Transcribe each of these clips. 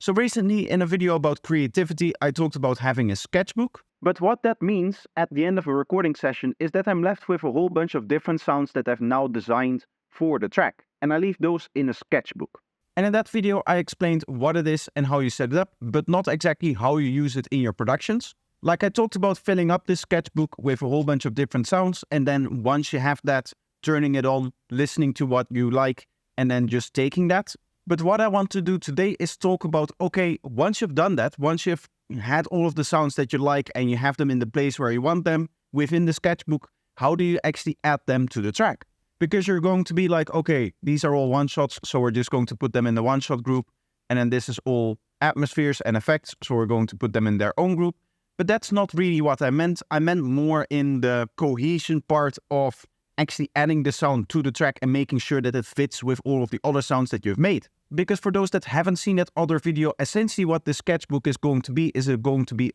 So recently in a video about creativity, I talked about having a sketchbook. But what that means at the end of a recording session is that I'm left with a whole bunch of different sounds that I've now designed for the track. And I leave those in a sketchbook. And in that video, I explained what it is and how you set it up, but not exactly how you use it in your productions. Like I talked about filling up this sketchbook with a whole bunch of different sounds. And then once you have that, turning it on, listening to what you like, and then just taking that. But what I want to do today is talk about, okay, once you've done that, once you've had all of the sounds that you like and you have them in the place where you want them within the sketchbook, how do you actually add them to the track? Because you're going to be like, okay, these are all one-shots, so we're just going to put them in the one-shot group. And then this is all atmospheres and effects, so we're going to put them in their own group. But that's not really what I meant. I meant more in the cohesion part of actually adding the sound to the track and making sure that it fits with all of the other sounds that you've made. Because for those that haven't seen that other video, essentially what the sketchbook is going to be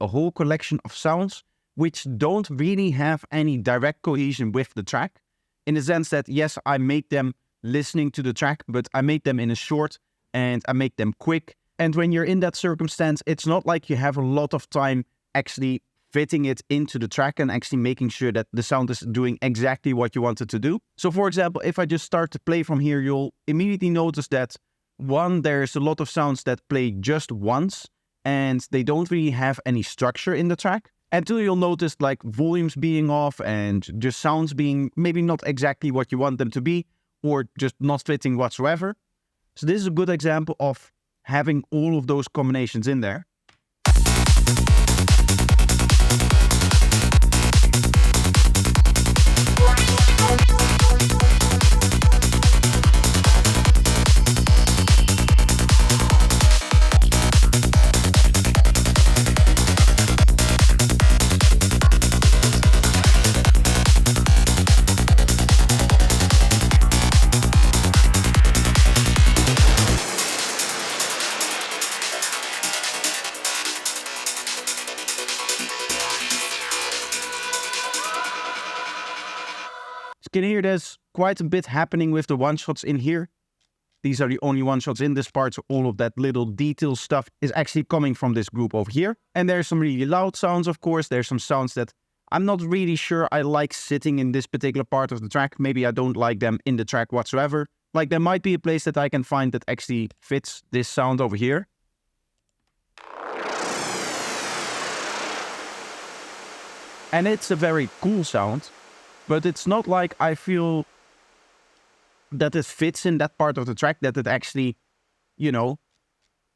a whole collection of sounds which don't really have any direct cohesion with the track. In the sense that, yes, I make them listening to the track, but I make them in a short and I make them quick. And when you're in that circumstance, it's not like you have a lot of time actually fitting it into the track and actually making sure that the sound is doing exactly what you want it to do. So for example, if I just start to play from here, you'll immediately notice that one, there's a lot of sounds that play just once and they don't really have any structure in the track. And two, you'll notice like volumes being off and just sounds being maybe not exactly what you want them to be or just not fitting whatsoever. So this is a good example of having all of those combinations in there. You can hear there's quite a bit happening with the one-shots in here. These are the only one-shots in this part, so all of that little detail stuff is actually coming from this group over here. And there's some really loud sounds, of course. There's some sounds that I'm not really sure I like sitting in this particular part of the track. Maybe I don't like them in the track whatsoever. Like there might be a place that I can find that actually fits this sound over here. And it's a very cool sound. But it's not like I feel that it fits in that part of the track, that it actually, you know,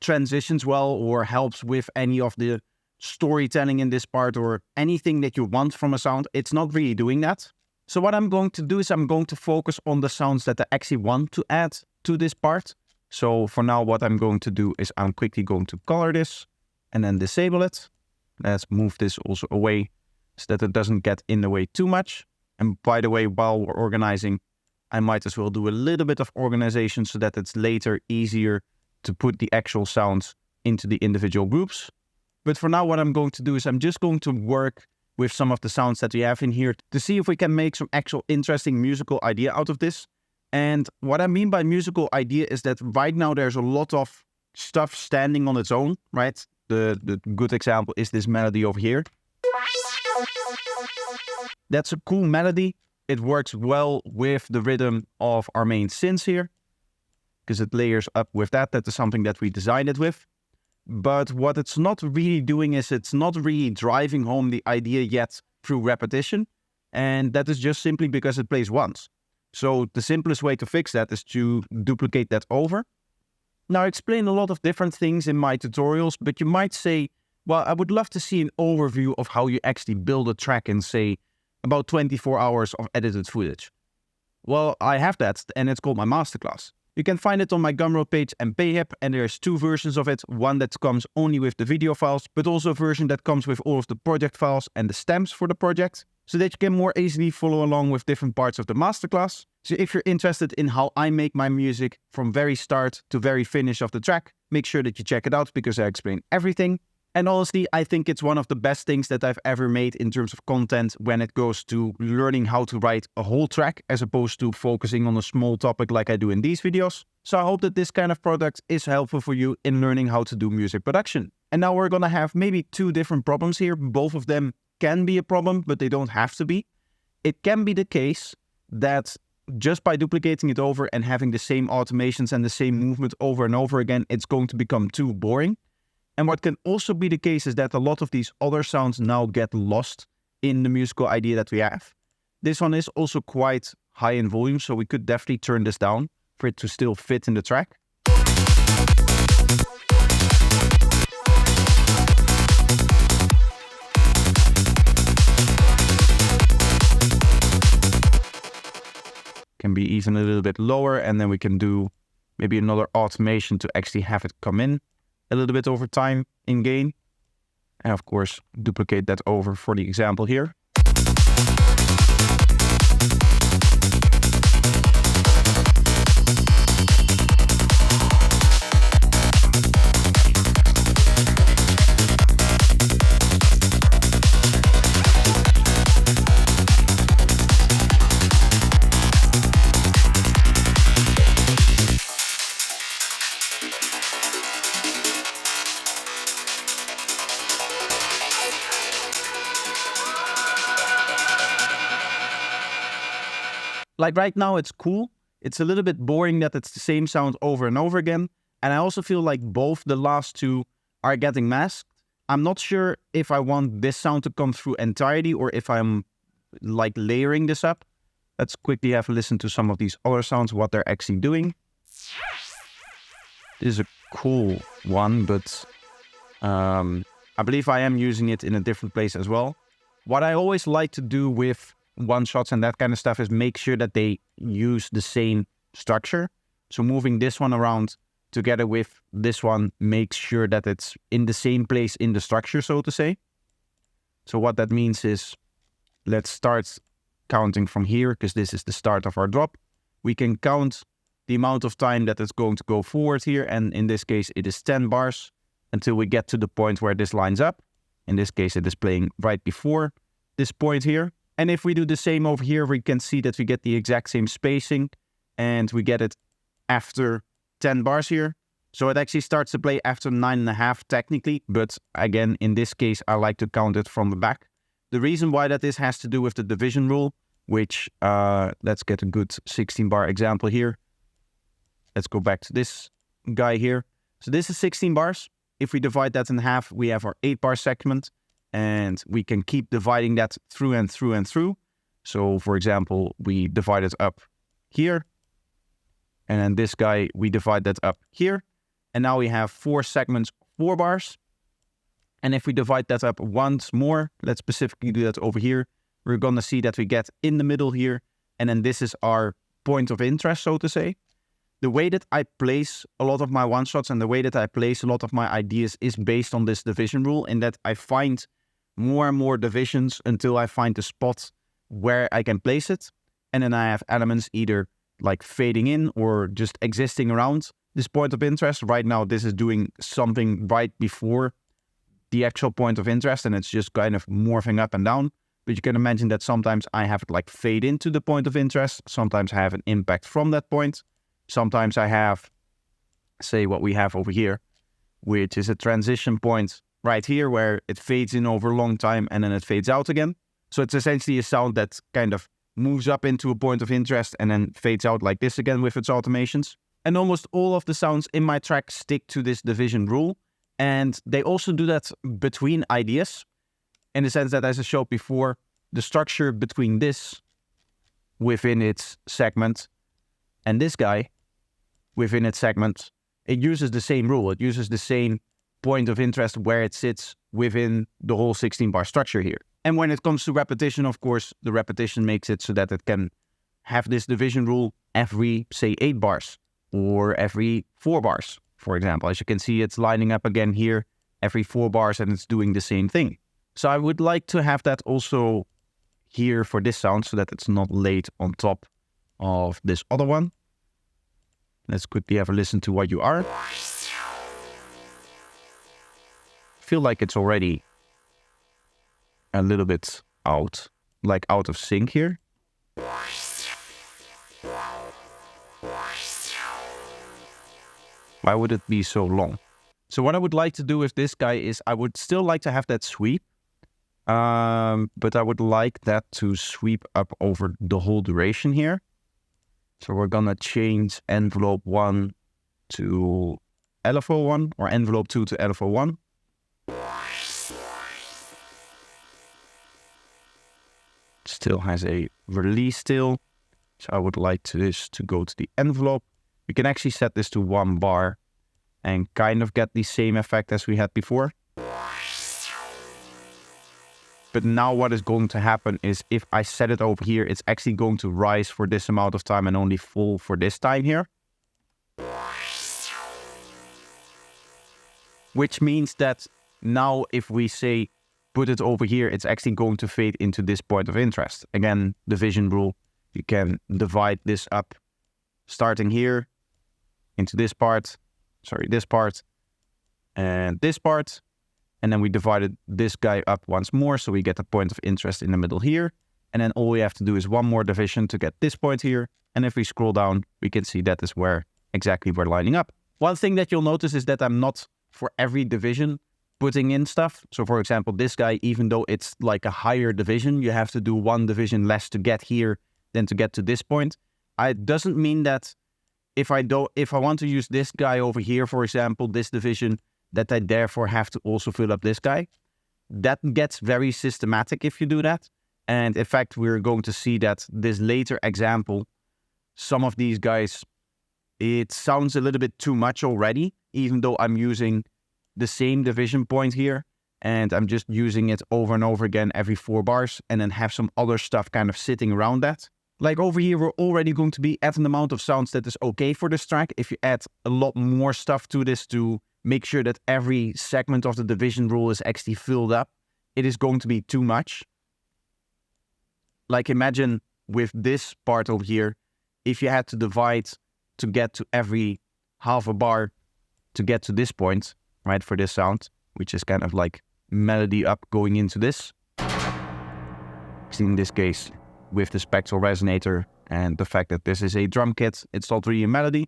transitions well or helps with any of the storytelling in this part or anything that you want from a sound. It's not really doing that. So what I'm going to do is I'm going to focus on the sounds that I actually want to add to this part. So for now, what I'm going to do is I'm quickly going to color this and then disable it. Let's move this also away so that it doesn't get in the way too much. And by the way, while we're organizing, I might as well do a little bit of organization so that it's later easier to put the actual sounds into the individual groups. But for now, what I'm going to do is I'm just going to work with some of the sounds that we have in here to see if we can make some actual interesting musical idea out of this. And what I mean by musical idea is that right now there's a lot of stuff standing on its own, right? The good example is this melody over here. That's a cool melody. It works well with the rhythm of our main synths here because it layers up with that. That is something that we designed it with. But what it's not really doing is it's not really driving home the idea yet through repetition. And that is just simply because it plays once. So the simplest way to fix that is to duplicate that over. Now I explain a lot of different things in my tutorials, but you might say, well, I would love to see an overview of how you actually build a track in, say, about 24 hours of edited footage. Well, I have that, and it's called my masterclass. You can find it on my Gumroad page and Payhip, and there's two versions of it. One that comes only with the video files, but also a version that comes with all of the project files and the stamps for the project, so that you can more easily follow along with different parts of the masterclass. So if you're interested in how I make my music from very start to very finish of the track, make sure that you check it out because I explain everything. And honestly, I think it's one of the best things that I've ever made in terms of content when it goes to learning how to write a whole track as opposed to focusing on a small topic like I do in these videos. So I hope that this kind of product is helpful for you in learning how to do music production. And now we're gonna have maybe two different problems here. Both of them can be a problem, but they don't have to be. It can be the case that just by duplicating it over and having the same automations and the same movement over and over again, it's going to become too boring. And what can also be the case is that a lot of these other sounds now get lost in the musical idea that we have. This one is also quite high in volume, so we could definitely turn this down for it to still fit in the track. Can be even a little bit lower, and then we can do maybe another automation to actually have it come in a little bit over time in gain. And of course, duplicate that over for the example here. Like right now, it's cool. It's a little bit boring that it's the same sound over and over again. And I also feel like both the last two are getting masked. I'm not sure if I want this sound to come through entirely or if I'm like layering this up. Let's quickly have a listen to some of these other sounds, what they're actually doing. This is a cool one, but I believe I am using it in a different place as well. What I always like to do with one-shots and that kind of stuff is make sure that they use the same structure. So moving this one around together with this one makes sure that it's in the same place in the structure, so to say. So what that means is, let's start counting from here, because this is the start of our drop. We can count the amount of time that it's going to go forward here, and in this case it is 10 bars until we get to the point where this lines up. In this case it is playing right before this point here. And if we do the same over here, we can see that we get the exact same spacing and we get it after 10 bars here. So it actually starts to play after 9.5 technically, but again, in this case, I like to count it from the back. The reason why that is has to do with the division rule, which let's get a good 16 bar example here. Let's go back to this guy here. So this is 16 bars. If we divide that in half, we have our 8 bar segment. And we can keep dividing that through and through and through. So for example, we divide it up here. And then this guy, we divide that up here. And now we have 4 segments, 4 bars. And if we divide that up once more, let's specifically do that over here. We're going to see that we get in the middle here. And then this is our point of interest, so to say. The way that I place a lot of my one-shots and the way that I place a lot of my ideas is based on this division rule, in that I find more and more divisions until I find the spot where I can place it. And then I have elements either like fading in or just existing around this point of interest. Right now, this is doing something right before the actual point of interest, and it's just kind of morphing up and down. But you can imagine that sometimes I have it like fade into the point of interest. Sometimes I have an impact from that point. Sometimes I have, say, what we have over here, which is a transition point right here where it fades in over a long time and then it fades out again. So it's essentially a sound that kind of moves up into a point of interest and then fades out like this again with its automations. And almost all of the sounds in my track stick to this division rule. And they also do that between ideas, in the sense that, as I showed before, the structure between this within its segment and this guy within its segment, it uses the same rule. It uses the same point of interest where it sits within the whole 16 bar structure here. And when it comes to repetition, of course, the repetition makes it so that it can have this division rule every, say, 8 bars or every 4 bars, for example. As you can see, it's lining up again here every 4 bars and it's doing the same thing. So I would like to have that also here for this sound so that it's not laid on top of this other one. Let's quickly have a listen to what you are. feel like it's already a little bit out of sync here. Why would it be so long? So what I would like to do with this guy is I would still like to have that sweep, but I would like that to sweep up over the whole duration here. So we're gonna change envelope 1 to LFO 1 or envelope 2 to LFO 1. Still has a release still. So I would like this to go to the envelope. We can actually set this to 1 bar and kind of get the same effect as we had before. But now what is going to happen is if I set it over here, it's actually going to rise for this amount of time and only fall for this time here. Which means that now if we say put it over here, it's actually going to fade into this point of interest. Again, division rule, you can divide this up starting here into this part, and this part. And then we divided this guy up once more, so we get a point of interest in the middle here. And then all we have to do is one more division to get this point here. And if we scroll down, we can see that is where exactly we're lining up. One thing that you'll notice is that I'm not, for every division, putting in stuff. So for example, this guy, even though it's like a higher division, you have to do 1 division less to get here than to get to this point. It doesn't mean that if I want to use this guy over here, for example, this division, that I therefore have to also fill up this guy. That gets very systematic if you do that. And in fact, we're going to see that this later example, some of these guys, it sounds a little bit too much already, even though I'm using the same division point here. And I'm just using it over and over again every 4 bars and then have some other stuff kind of sitting around that. Like over here, we're already going to be at an amount of sounds that is okay for this track. If you add a lot more stuff to this to make sure that every segment of the division rule is actually filled up, it is going to be too much. Like imagine with this part over here, if you had to divide to get to every half a bar to get to this point, right, for this sound, which is kind of like melody up going into this. In this case, with the spectral resonator and the fact that this is a drum kit, it's not really a melody.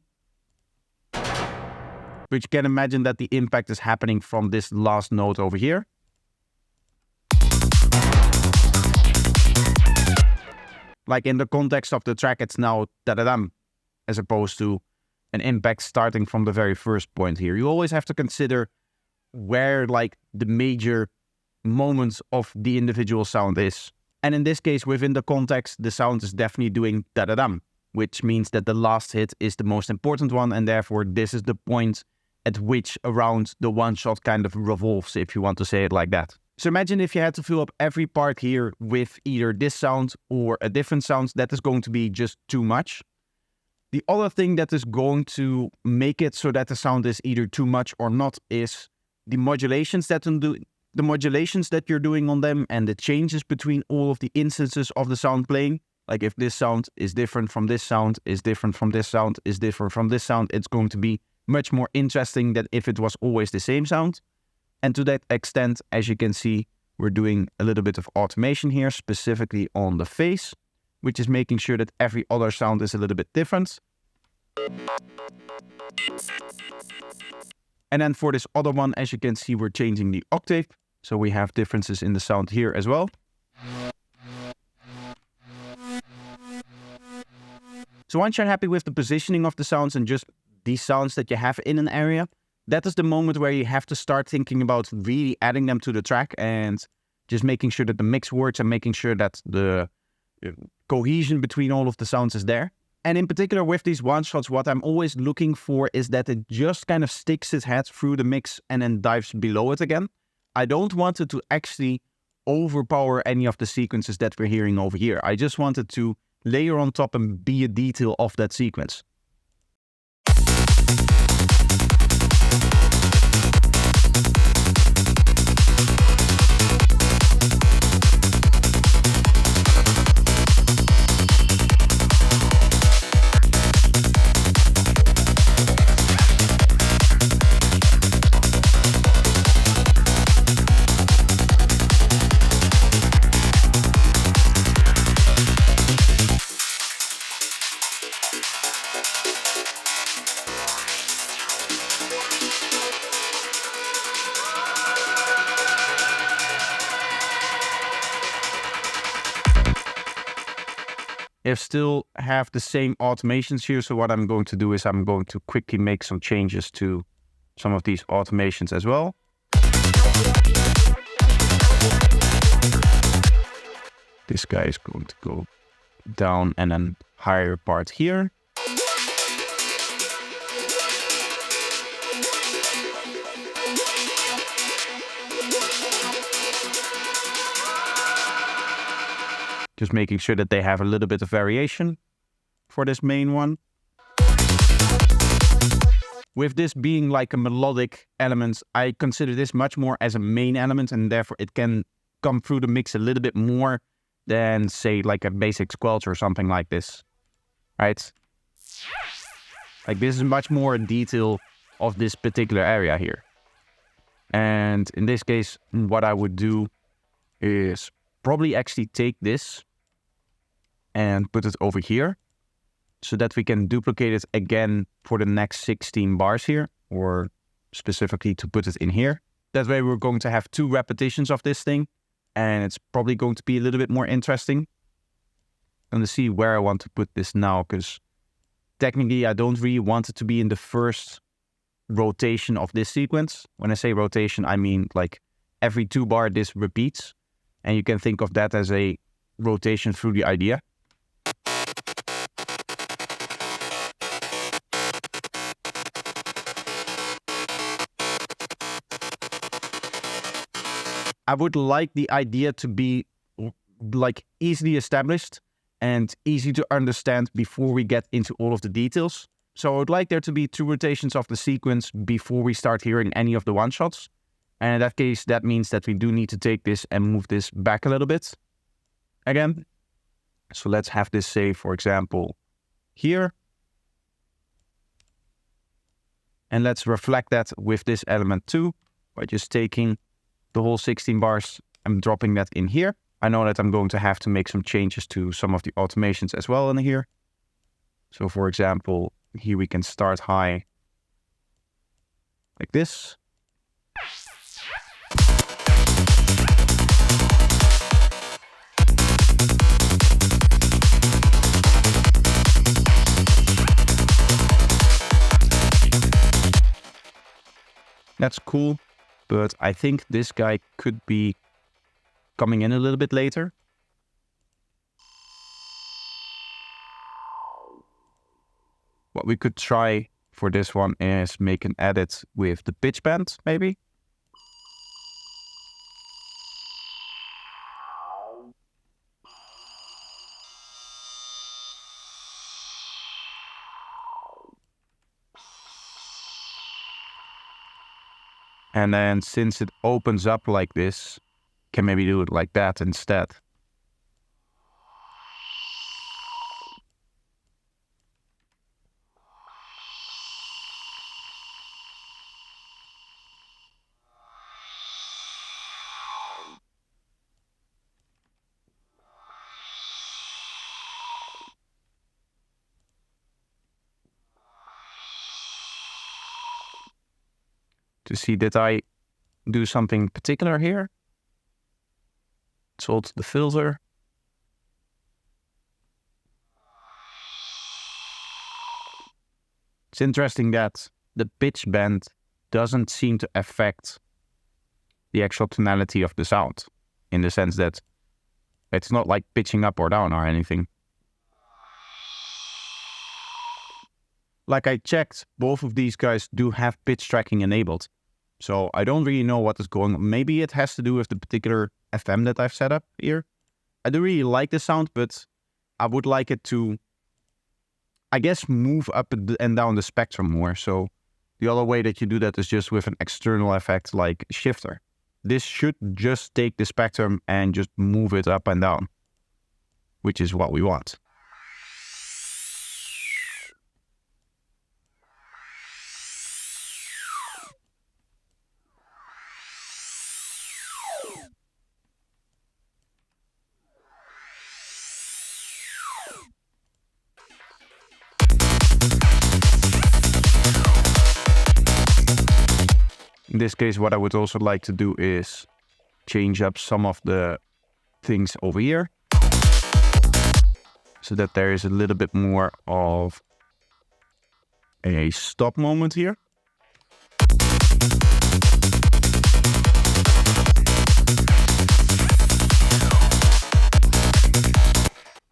But you can imagine that the impact is happening from this last note over here. Like in the context of the track, it's now da-da-dum, as opposed to an impact starting from the very first point here. You always have to consider where like the major moments of the individual sound is. And in this case, within the context, the sound is definitely doing da-da-dum, which means that the last hit is the most important one, and therefore this is the point at which around the one shot kind of revolves, if you want to say it like that. So imagine if you had to fill up every part here with either this sound or a different sound, that is going to be just too much. The other thing that is going to make it so that the sound is either too much or not is the modulations that you're doing on them and the changes between all of the instances of the sound playing. Like if this sound is different from this sound, is different from this sound, is different from this sound, it's going to be much more interesting than if it was always the same sound. And to that extent, as you can see, we're doing a little bit of automation here, specifically on the face, which is making sure that every other sound is a little bit different. And then for this other one, as you can see, we're changing the octave. So we have differences in the sound here as well. So once you're happy with the positioning of the sounds and just these sounds that you have in an area, that is the moment where you have to start thinking about really adding them to the track and just making sure that the mix works and making sure that the cohesion between all of the sounds is there. And in particular with these one shots, what I'm always looking for is that it just kind of sticks its head through the mix and then dives below it again. I don't want it to actually overpower any of the sequences that we're hearing over here. I just want it to layer on top and be a detail of that sequence. If still have the same automations here. So what I'm going to do is I'm going to quickly make some changes to some of these automations as well. This guy is going to go down and then higher part here. Just making sure that they have a little bit of variation for this main one. With this being like a melodic element, I consider this much more as a main element, and therefore it can come through the mix a little bit more than, say, like a basic squelch or something like this, right? Like this is much more a detail of this particular area here. And in this case, what I would do is probably actually take this and put it over here so that we can duplicate it again for the next 16 bars here, or specifically to put it in here. That way we're going to have 2 repetitions of this thing, and it's probably going to be a little bit more interesting. I'm going to see where I want to put this now, because technically I don't really want it to be in the first rotation of this sequence. When I say rotation, I mean like every 2 bar this repeats, and you can think of that as a rotation through the idea. I would like the idea to be like easily established and easy to understand before we get into all of the details. So I would like there to be 2 rotations of the sequence before we start hearing any of the one-shots. And in that case, that means that we do need to take this and move this back a little bit again. So let's have this say, for example, here. And let's reflect that with this element too, by just taking the whole 16 bars and dropping that in here. I know that I'm going to have to make some changes to some of the automations as well in here. So for example, here we can start high like this. That's cool, but I think this guy could be coming in a little bit later. What we could try for this one is make an edit with the pitch bend, maybe. And then since it opens up like this, can maybe do it like that instead. To see, did I do something particular here? Salt the filter. It's interesting that the pitch bend doesn't seem to affect the actual tonality of the sound, in the sense that it's not like pitching up or down or anything. Like I checked, both of these guys do have pitch tracking enabled. So I don't really know what is going on. Maybe it has to do with the particular FM that I've set up here. I do really like the sound, but I would like it to, I guess, move up and down the spectrum more. So the other way that you do that is just with an external effect like shifter. This should just take the spectrum and just move it up and down, which is what we want. In this case, what I would also like to do is change up some of the things over here. so that there is a little bit more of a stop moment here.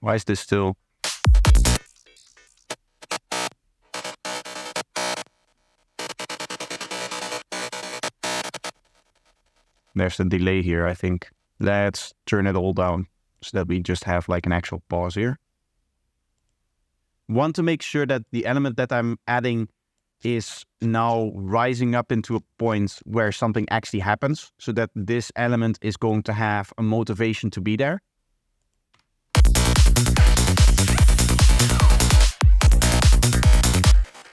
Why is this still? There's the delay here, I think. Let's turn it all down so that we just have like an actual pause here. Want to make sure that the element that I'm adding is now rising up into a point where something actually happens, so that this element is going to have a motivation to be there.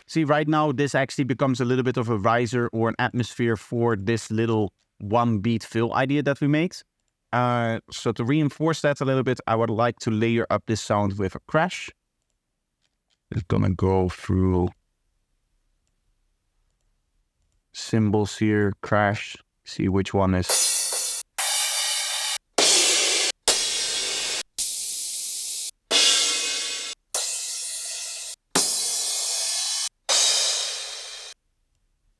See, right now this actually becomes a little bit of a riser or an atmosphere for this little one beat fill idea that we made. So to reinforce that a little bit, I would like to layer up this sound with a crash. It's gonna go through cymbals here, crash, see which one is.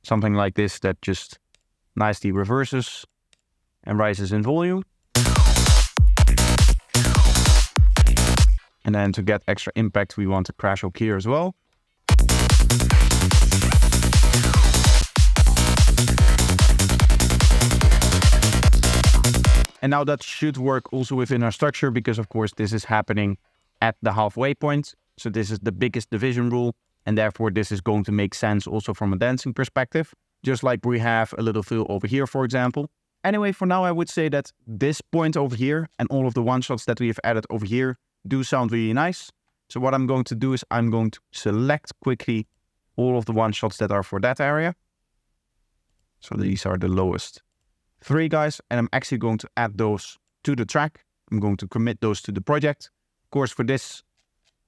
Something like this that just nicely reverses and rises in volume. And then to get extra impact, we want to crash up here as well. And now that should work also within our structure, because of course this is happening at the halfway point. So this is the biggest division rule, and therefore this is going to make sense also from a dancing perspective. Just like we have a little fill over here, for example. Anyway, for now I would say that this point over here and all of the one-shots that we have added over here do sound really nice. So what I'm going to do is I'm going to select quickly all of the one-shots that are for that area. So these are the lowest 3 guys, and I'm actually going to add those to the track. I'm going to commit those to the project. Of course, for this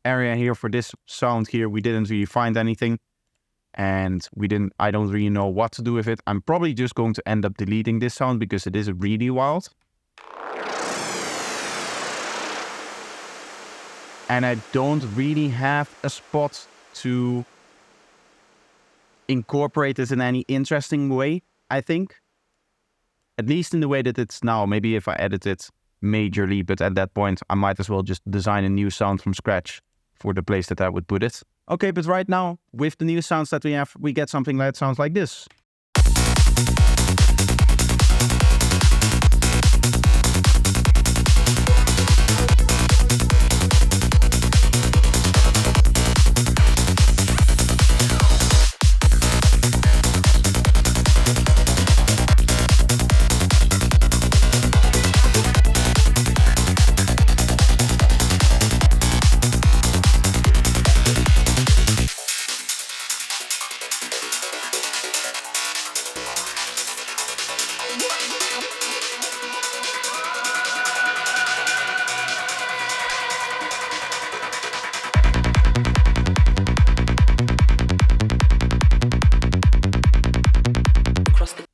area here, for this sound here, we didn't really find anything. And I don't really know what to do with it. I'm probably just going to end up deleting this sound because it is really wild. And I don't really have a spot to incorporate it in any interesting way, I think. At least in the way that it's now. Maybe if I edit it majorly, but at that point I might as well just design a new sound from scratch for the place that I would put it. Okay, but right now, with the new sounds that we have, we get something that sounds like this.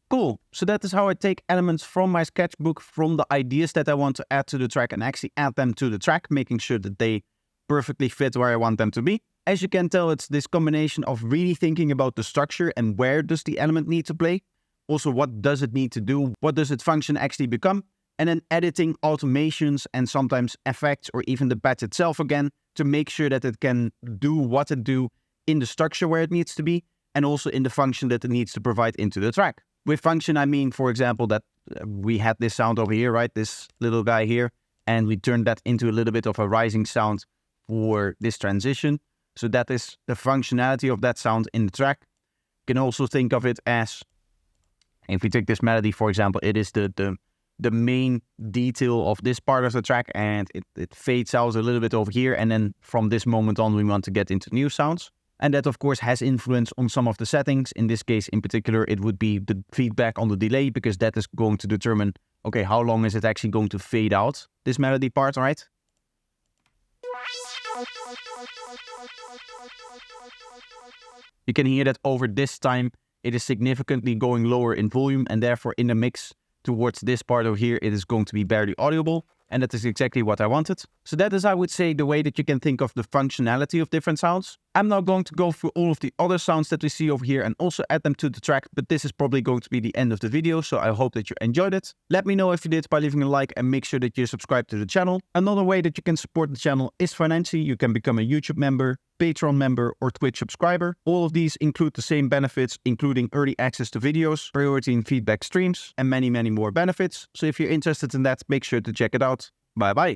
Cool. So that is how I take elements from my sketchbook, from the ideas that I want to add to the track, and actually add them to the track, making sure that they perfectly fit where I want them to be. As you can tell, it's this combination of really thinking about the structure and where does the element need to play. Also, what does it need to do? What does its function actually become? And then editing automations and sometimes effects or even the patch itself again to make sure that it can do what it do in the structure where it needs to be, and also in the function that it needs to provide into the track. With function, I mean, for example, that we had this sound over here, right? This little guy here, and we turned that into a little bit of a rising sound for this transition. So that is the functionality of that sound in the track. You can also think of it as, if we take this melody, for example, it is the main detail of this part of the track, and it fades out a little bit over here. And then from this moment on, we want to get into new sounds. And that, of course, has influence on some of the settings. In this case, in particular, it would be the feedback on the delay, because that is going to determine, okay, how long is it actually going to fade out, this melody part, right? You can hear that over this time, it is significantly going lower in volume, and therefore in the mix towards this part over here, it is going to be barely audible. and that is exactly what I wanted. So that is, I would say, the way that you can think of the functionality of different sounds. I'm now going to go through all of the other sounds that we see over here and also add them to the track, but this is probably going to be the end of the video, so I hope that you enjoyed it. Let me know if you did by leaving a like and make sure that you subscribe to the channel. Another way that you can support the channel is financially. You can become a YouTube member, Patreon member, or Twitch subscriber. All of these include the same benefits, including early access to videos, priority in feedback streams, and many more benefits. So if you're interested in that, make sure to check it out. Bye bye.